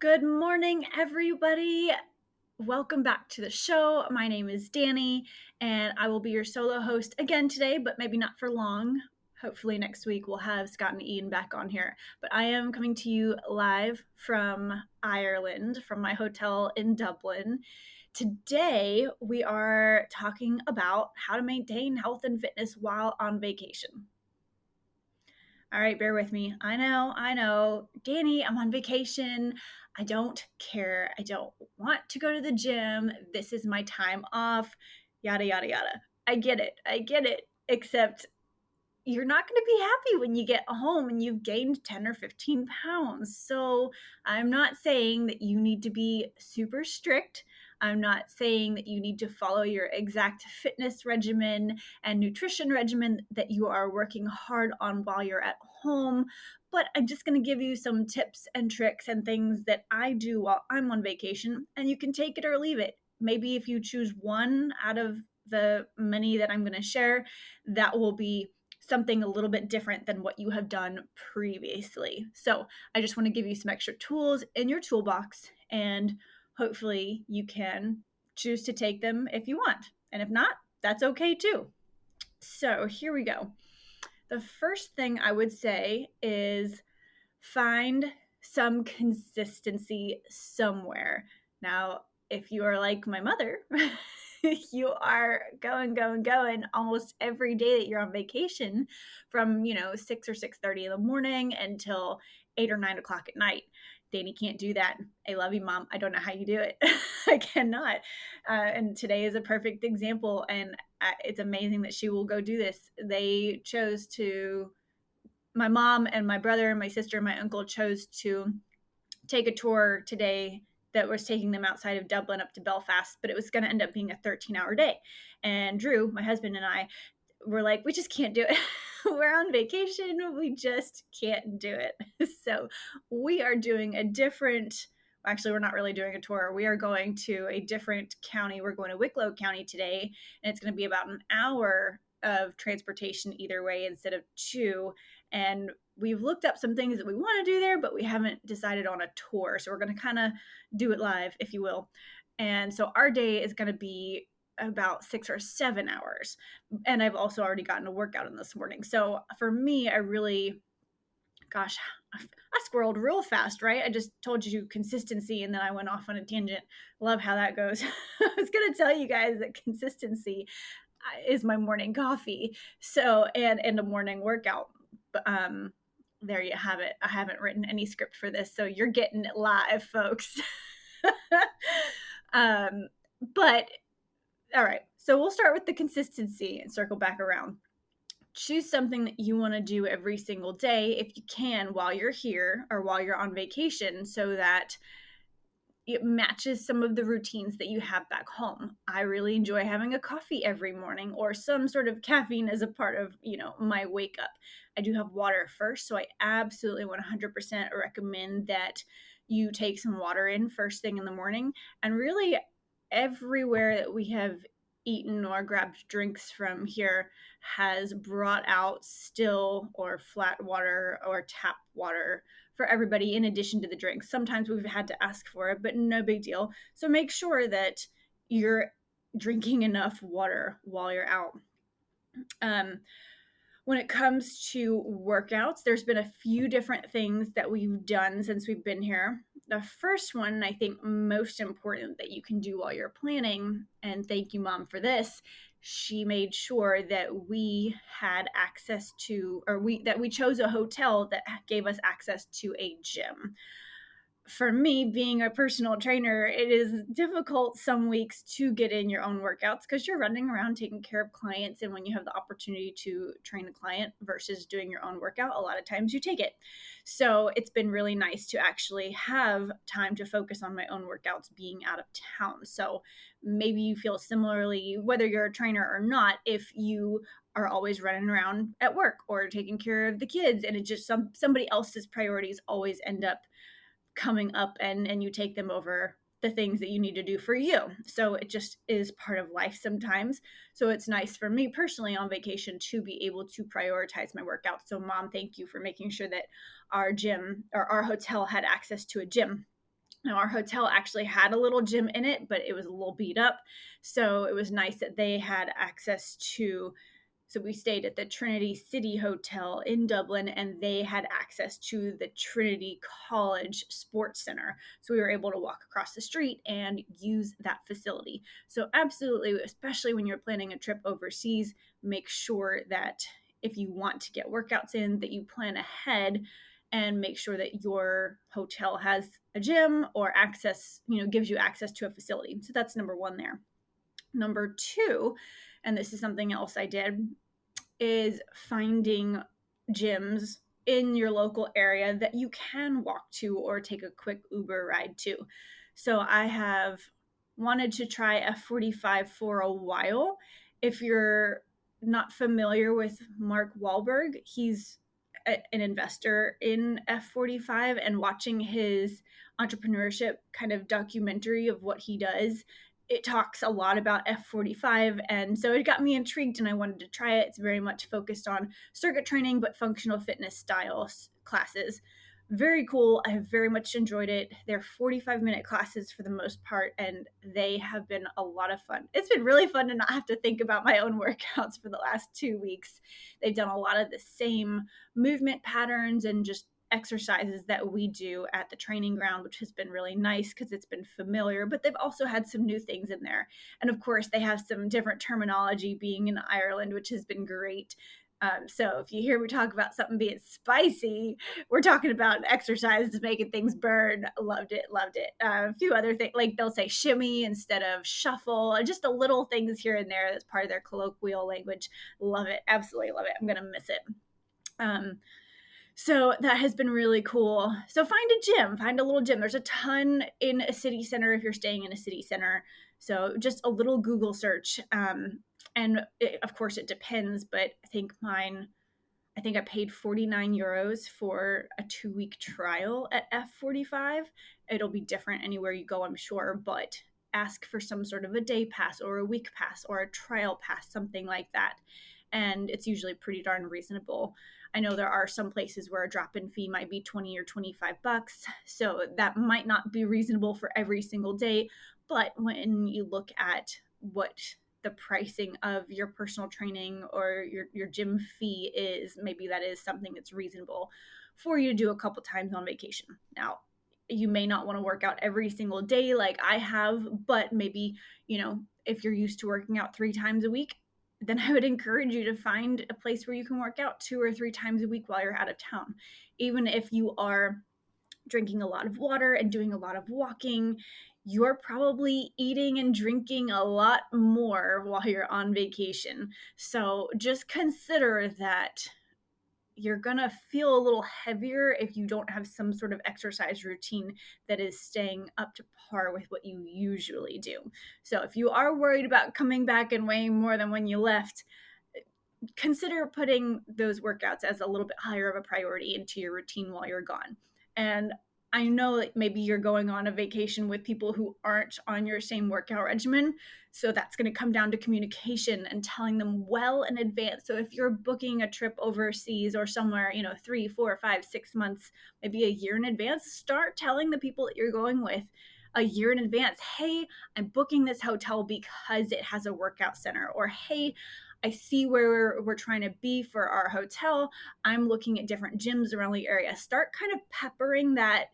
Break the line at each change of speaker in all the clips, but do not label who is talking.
Good morning, everybody. Welcome back to the show. My name is Danny, and I will be your solo host again today, but maybe not for long. Hopefully, next week we'll have Scott and Ian back on here. But I am coming to you live from Ireland, from my hotel in Dublin. Today, we are talking about how to maintain health and fitness while on vacation. All right, bear with me. I know. Danny, I'm on vacation. I don't care. I don't want to go to the gym. This is my time off. Yada, yada, yada. I get it. Except you're not going to be happy when you get home and you've gained 10 or 15 pounds. So I'm not saying that you need to be super strict. I'm not saying that you need to follow your exact fitness regimen and nutrition regimen that you are working hard on while you're at home. But I'm just going to give you some tips and tricks and things that I do while I'm on vacation, and you can take it or leave it. Maybe if you choose one out of the many that I'm going to share, that will be something a little bit different than what you have done previously. So I just want to give you some extra tools in your toolbox, and hopefully you can choose to take them if you want. And if not, that's okay too. So here we go. The first thing I would say is find some consistency somewhere. Now, if you are like my mother, you are going almost every day that you're on vacation from, 6 or 6:30 in the morning until 8 or 9 o'clock at night. Danny can't do that. I love you, Mom. I don't know how you do it. I cannot. And today is a perfect example. And it's amazing that she will go do this. My mom and my brother and my sister and my uncle chose to take a tour today that was taking them outside of Dublin up to Belfast, but it was going to end up being a 13-hour day. And Drew, my husband, and I were like, we just can't do it. We're on vacation. We just can't do it. So we are doing actually, we're not really doing a tour. We are going to a different county. We're going to Wicklow County today, and it's going to be about an hour of transportation either way instead of 2. And we've looked up some things that we want to do there, but we haven't decided on a tour. So we're going to kind of do it live, if you will. And so our day is going to be about 6 or 7 hours. And I've also already gotten a workout in this morning. So for me, I squirreled real fast, right? I just told you consistency and then I went off on a tangent. Love how that goes. I was going to tell you guys that consistency is my morning coffee. So, and a morning workout. But, there you have it. I haven't written any script for this, so you're getting it live, folks. But all right, so we'll start with the consistency and circle back around. Choose something that you want to do every single day if you can while you're here or while you're on vacation, so that it matches some of the routines that you have back home. I really enjoy having a coffee every morning or some sort of caffeine as a part of, my wake up. I do have water first, so I absolutely 100% recommend that you take some water in first thing in the morning. And really everywhere that we have eaten or grabbed drinks from here has brought out still or flat water or tap water for everybody in addition to the drinks. Sometimes we've had to ask for it, but no big deal. So make sure that you're drinking enough water while you're out. When it comes to workouts, there's been a few different things that we've done since we've been here. The first one, I think most important that you can do while you're planning, and thank you, Mom, for this, she made sure that we had access to, that we chose a hotel that gave us access to a gym. For me, being a personal trainer, it is difficult some weeks to get in your own workouts because you're running around taking care of clients. And when you have the opportunity to train a client versus doing your own workout, a lot of times you take it. So it's been really nice to actually have time to focus on my own workouts being out of town. So maybe you feel similarly, whether you're a trainer or not, if you are always running around at work or taking care of the kids, and it's just somebody else's priorities always end up coming up and you take them over the things that you need to do for you. So it just is part of life sometimes. So it's nice for me personally on vacation to be able to prioritize my workouts. So Mom, thank you for making sure that our gym or our hotel had access to a gym. Now, our hotel actually had a little gym in it, but it was a little beat up. So it was nice that they had access to. So we stayed at the Trinity City Hotel in Dublin, and they had access to the Trinity College Sports Center. So we were able to walk across the street and use that facility. So, absolutely, especially when you're planning a trip overseas, make sure that if you want to get workouts in, that you plan ahead and make sure that your hotel has a gym or access, gives you access to a facility. So that's number one there. Number two, and this is something else I did, is finding gyms in your local area that you can walk to or take a quick Uber ride to. So I have wanted to try F45 for a while. If you're not familiar with Mark Wahlberg, he's an investor in F45, and watching his entrepreneurship kind of documentary of what he does, it talks a lot about F45. And so it got me intrigued and I wanted to try it. It's very much focused on circuit training, but functional fitness style classes. Very cool. I have very much enjoyed it. They're 45-minute classes for the most part, and they have been a lot of fun. It's been really fun to not have to think about my own workouts for the last 2 weeks. They've done a lot of the same movement patterns and just exercises that we do at the training ground, which has been really nice because it's been familiar, but they've also had some new things in there. And of course, they have some different terminology being in Ireland, which has been great. So if you hear me talk about something being spicy, we're talking about exercises making things burn. Loved it, loved it. A few other things, like they'll say shimmy instead of shuffle, just a little things here and there that's part of their colloquial language. Love it, absolutely love it. I'm gonna miss it. So that has been really cool. So find a gym, find a little gym. There's a ton in a city center if you're staying in a city center. So just a little Google search. And of course it depends, but I think I paid 49 euros for a 2-week trial at F45. It'll be different anywhere you go, I'm sure, but ask for some sort of a day pass or a week pass or a trial pass, something like that. And it's usually pretty darn reasonable. I know there are some places where a drop-in fee might be 20 or 25 bucks, so that might not be reasonable for every single day, but when you look at what the pricing of your personal training or your gym fee is, maybe that is something that's reasonable for you to do a couple times on vacation. Now, you may not want to work out every single day like I have, but maybe, if you're used to working out 3 times a week, then I would encourage you to find a place where you can work out 2 or 3 times a week while you're out of town. Even if you are drinking a lot of water and doing a lot of walking, you're probably eating and drinking a lot more while you're on vacation. So just consider that you're gonna feel a little heavier if you don't have some sort of exercise routine that is staying up to par with what you usually do. So if you are worried about coming back and weighing more than when you left, consider putting those workouts as a little bit higher of a priority into your routine while you're gone. And I know that maybe you're going on a vacation with people who aren't on your same workout regimen. So that's going to come down to communication and telling them well in advance. So if you're booking a trip overseas or somewhere, 3, 4, 5, 6 months, maybe a year in advance, start telling the people that you're going with a year in advance, hey, I'm booking this hotel because it has a workout center, or hey, I see where we're trying to be for our hotel. I'm looking at different gyms around the area. Start kind of peppering that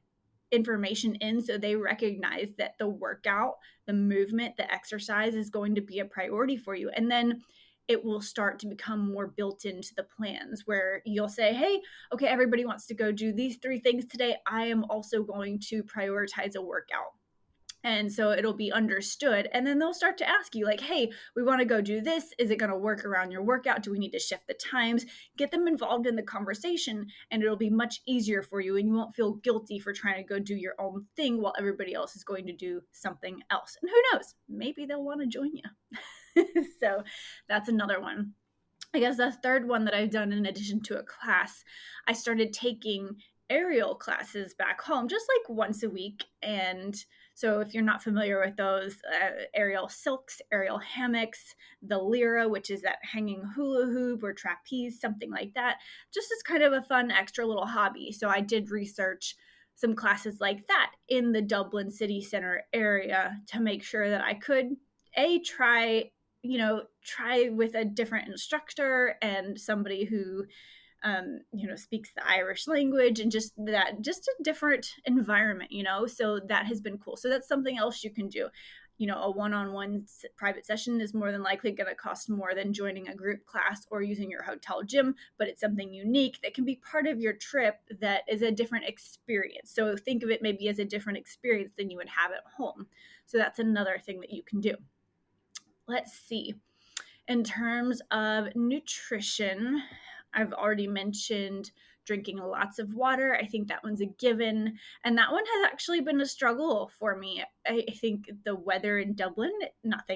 information in so they recognize that the workout, the movement, the exercise is going to be a priority for you. And then it will start to become more built into the plans where you'll say, hey, okay, everybody wants to go do these 3 things today. I am also going to prioritize a workout. And so it'll be understood. And then they'll start to ask you, like, hey, we want to go do this. Is it going to work around your workout? Do we need to shift the times? Get them involved in the conversation, and it'll be much easier for you. And you won't feel guilty for trying to go do your own thing while everybody else is going to do something else. And who knows? Maybe they'll want to join you. So that's another one. I guess the third one that I've done in addition to a class, I started taking aerial classes back home just like once a week. And so if you're not familiar with those, aerial silks, aerial hammocks, the lyra, which is that hanging hula hoop or trapeze, something like that, just as kind of a fun extra little hobby. So I did research some classes like that in the Dublin city center area to make sure that I could try with a different instructor and somebody who speaks the Irish language, and just a different environment, so that has been cool. So that's something else you can do. A one-on-one private session is more than likely going to cost more than joining a group class or using your hotel gym, but it's something unique that can be part of your trip that is a different experience. So think of it maybe as a different experience than you would have at home. So that's another thing that you can do. Let's see. In terms of nutrition, I've already mentioned drinking lots of water. I think that one's a given. And that one has actually been a struggle for me. I think the weather in Dublin,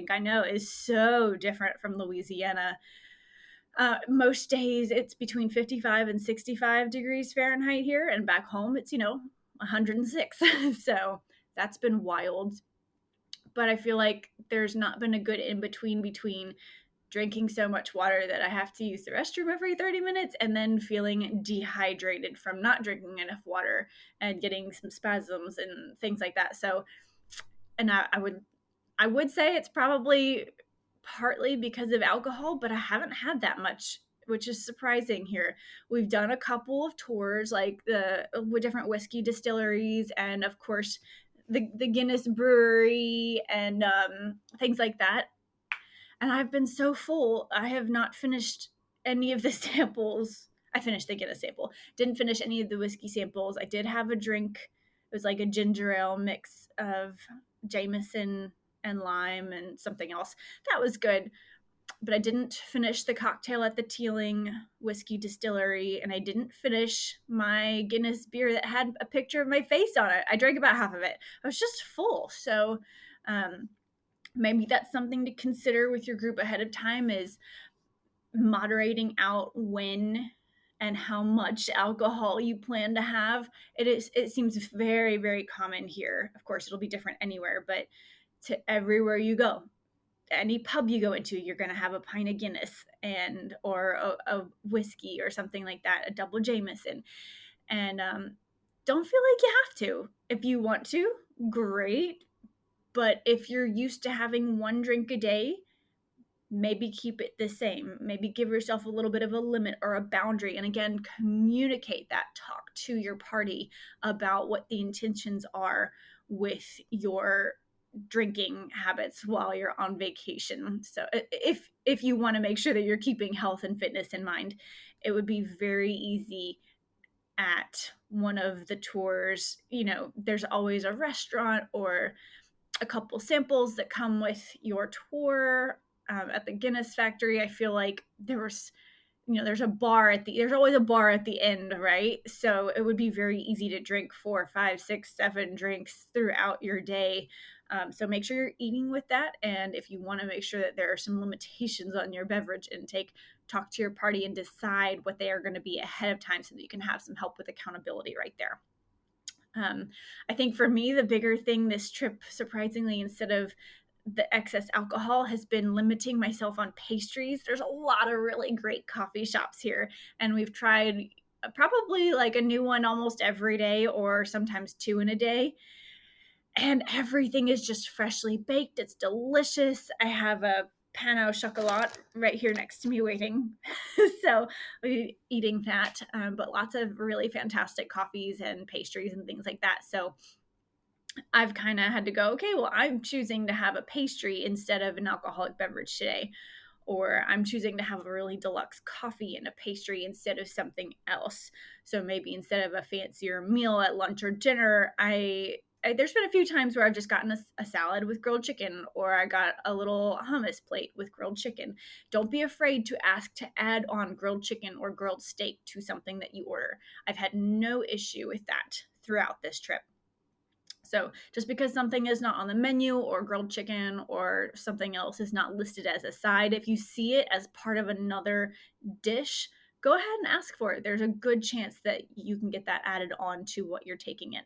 I know, is so different from Louisiana. Most days it's between 55 and 65 degrees Fahrenheit here, and back home it's 106. So that's been wild. But I feel like there's not been a good in between drinking so much water that I have to use the restroom every 30 minutes and then feeling dehydrated from not drinking enough water and getting some spasms and things like that. So, and I would say it's probably partly because of alcohol, but I haven't had that much, which is surprising here. We've done a couple of tours, like with different whiskey distilleries, and of course the Guinness brewery and things like that. And I've been so full, I have not finished any of the samples. I finished the Guinness sample. Didn't finish any of the whiskey samples. I did have a drink. It was like a ginger ale mix of Jameson and lime and something else. That was good. But I didn't finish the cocktail at the Teeling Whiskey Distillery, and I didn't finish my Guinness beer that had a picture of my face on it. I drank about half of it. I was just full. So, maybe that's something to consider with your group ahead of time, is moderating out when and how much alcohol you plan to have. It seems very, very common here. Of course, it'll be different anywhere, but to everywhere you go, any pub you go into, you're going to have a pint of Guinness or a whiskey or something like that, a double Jameson. And don't feel like you have to. If you want to, great. But if you're used to having one drink a day, maybe keep it the same. Maybe give yourself a little bit of a limit or a boundary. And again, communicate that. Talk to your party about what the intentions are with your drinking habits while you're on vacation. So if you want to make sure that you're keeping health and fitness in mind, it would be very easy at one of the tours. There's always a restaurant or a couple samples that come with your tour. At the Guinness factory, I feel like there's always a bar at the end, right? So it would be very easy to drink 4, 5, 6, 7 drinks throughout your day. So make sure you're eating with that. And if you want to make sure that there are some limitations on your beverage intake, talk to your party and decide what they are going to be ahead of time so that you can have some help with accountability right there. I think for me, the bigger thing this trip, surprisingly, instead of the excess alcohol, has been limiting myself on pastries. There's a lot of really great coffee shops here, and we've tried probably like a new one almost every day, or sometimes 2 in a day. And everything is just freshly baked. It's delicious. I have a pan au chocolat right here next to me waiting. So we're eating that, but lots of really fantastic coffees and pastries and things like that. So I've kind of had to go, okay, well, I'm choosing to have a pastry instead of an alcoholic beverage today. Or I'm choosing to have a really deluxe coffee and a pastry instead of something else. So maybe instead of a fancier meal at lunch or dinner, there's been a few times where I've just gotten a salad with grilled chicken, or I got a little hummus plate with grilled chicken. Don't be afraid to ask to add on grilled chicken or grilled steak to something that you order. I've had no issue with that throughout this trip. So just because something is not on the menu, or grilled chicken or something else is not listed as a side, if you see it as part of another dish, go ahead and ask for it. There's a good chance that you can get that added on to what you're taking in.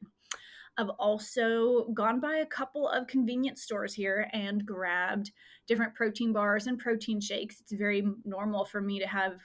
I've also gone by a couple of convenience stores here and grabbed different protein bars and protein shakes. It's very normal for me to have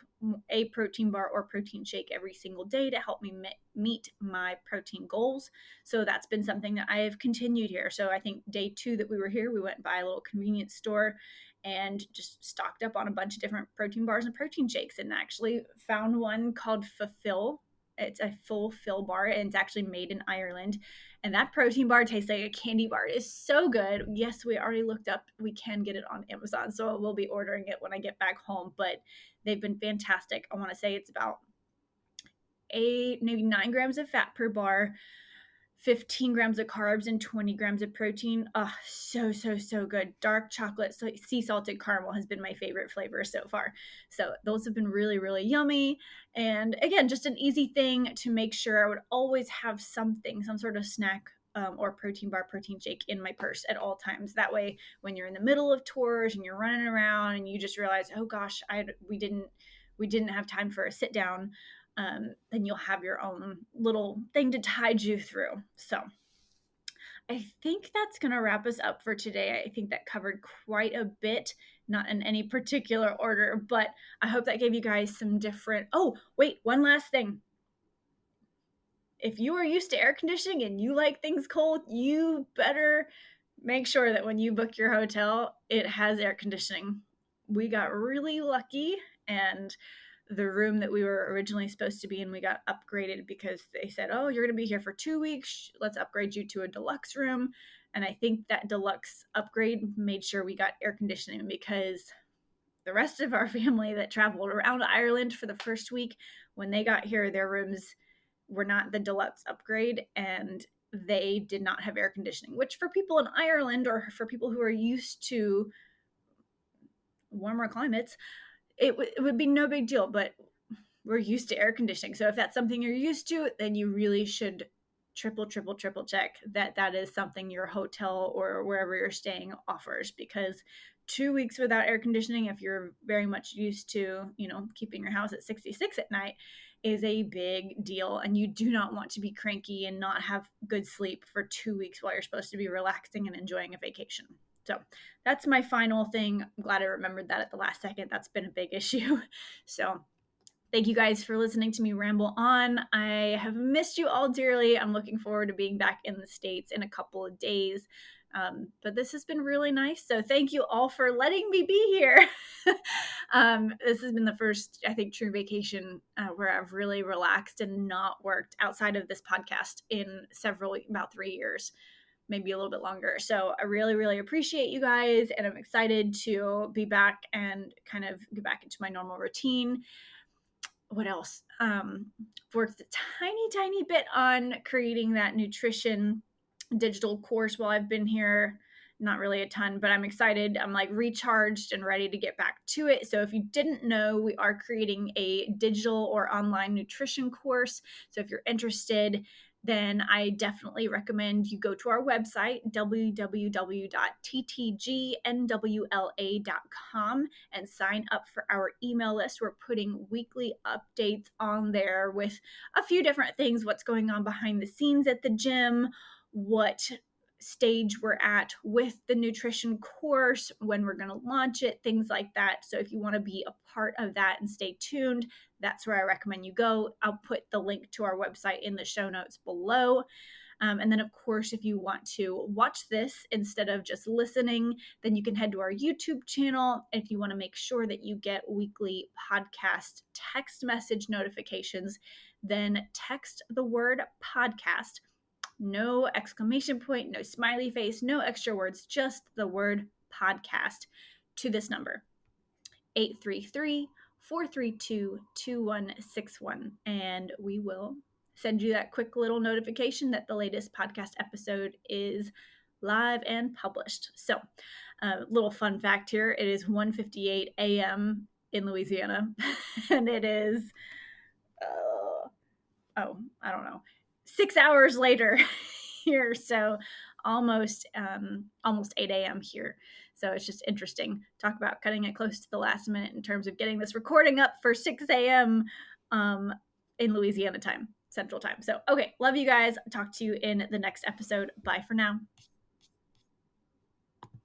a protein bar or protein shake every single day to help me meet my protein goals. So that's been something that I have continued here. So I think day 2 that we were here, we went by a little convenience store and just stocked up on a bunch of different protein bars and protein shakes, and actually found one called Fulfill. It's a full fill bar, and it's actually made in Ireland. And that protein bar tastes like a candy bar. It is so good. Yes, we already looked up. We can get it on Amazon, so we'll be ordering it when I get back home. But they've been fantastic. I want to say it's about 8, maybe 9 grams of fat per bar, 15 grams of carbs, and 20 grams of protein. Oh, so good. Dark chocolate, sea salted caramel has been my favorite flavor so far. So those have been really, really yummy. And again, just an easy thing to make sure I would always have something, some sort of snack or protein bar, protein shake in my purse at all times. That way, when you're in the middle of tours and you're running around and you just realize, oh gosh, we didn't have time for a sit down, then you'll have your own little thing to tide you through. So I think that's going to wrap us up for today. I think that covered quite a bit, not in any particular order, but I hope that gave you guys some different. Oh, wait, one last thing. If you are used to air conditioning and you like things cold, you better make sure that when you book your hotel, it has air conditioning. We got really lucky, and the room that we were originally supposed to be in, we got upgraded because they said, oh, you're going to be here for 2 weeks. Let's upgrade you to a deluxe room. And I think that deluxe upgrade made sure we got air conditioning, because the rest of our family that traveled around Ireland for the first week, when they got here, their rooms were not the deluxe upgrade, and they did not have air conditioning, which for people in Ireland, or for people who are used to warmer climates, it would be no big deal. But we're used to air conditioning. So if that's something you're used to, then you really should triple check that that is something your hotel or wherever you're staying offers, because 2 weeks without air conditioning, if you're very much used to, keeping your house at 66 at night, is a big deal. And you do not want to be cranky and not have good sleep for 2 weeks while you're supposed to be relaxing and enjoying a vacation. So that's my final thing. I'm glad I remembered that at the last second. That's been a big issue. So thank you guys for listening to me ramble on. I have missed you all dearly. I'm looking forward to being back in the States in a couple of days. But this has been really nice. So thank you all for letting me be here. This has been the first, I think, true vacation where I've really relaxed and not worked outside of this podcast in about 3 years, maybe a little bit longer. So I really, really appreciate you guys. And I'm excited to be back and kind of get back into my normal routine. What else? Worked a tiny bit on creating that nutrition digital course while I've been here. Not really a ton, but I'm excited. I'm like recharged and ready to get back to it. So if you didn't know, we are creating a digital or online nutrition course. So if you're interested, then I definitely recommend you go to our website, www.ttgnwla.com, and sign up for our email list. We're putting weekly updates on there with a few different things, what's going on behind the scenes at the gym, what stage we're at with the nutrition course, when we're going to launch it, things like that. So if you want to be a part of that and stay tuned, that's where I recommend you go. I'll put the link to our website in the show notes below. And then, of course, if you want to watch this instead of just listening, then you can head to our YouTube channel. And if you want to make sure that you get weekly podcast text message notifications, then text the word podcast. No exclamation point, no smiley face, no extra words, just the word podcast to this number, 833-432-2161. And we will send you that quick little notification that the latest podcast episode is live and published. So little fun fact here, it is 1:58 a.m. in Louisiana, and it is, I don't know, 6 hours later here. So almost 8 a.m. here. So it's just interesting. Talk about cutting it close to the last minute in terms of getting this recording up for 6 a.m. In Louisiana time, Central time. So, okay, love you guys. Talk to you in the next episode. Bye for now.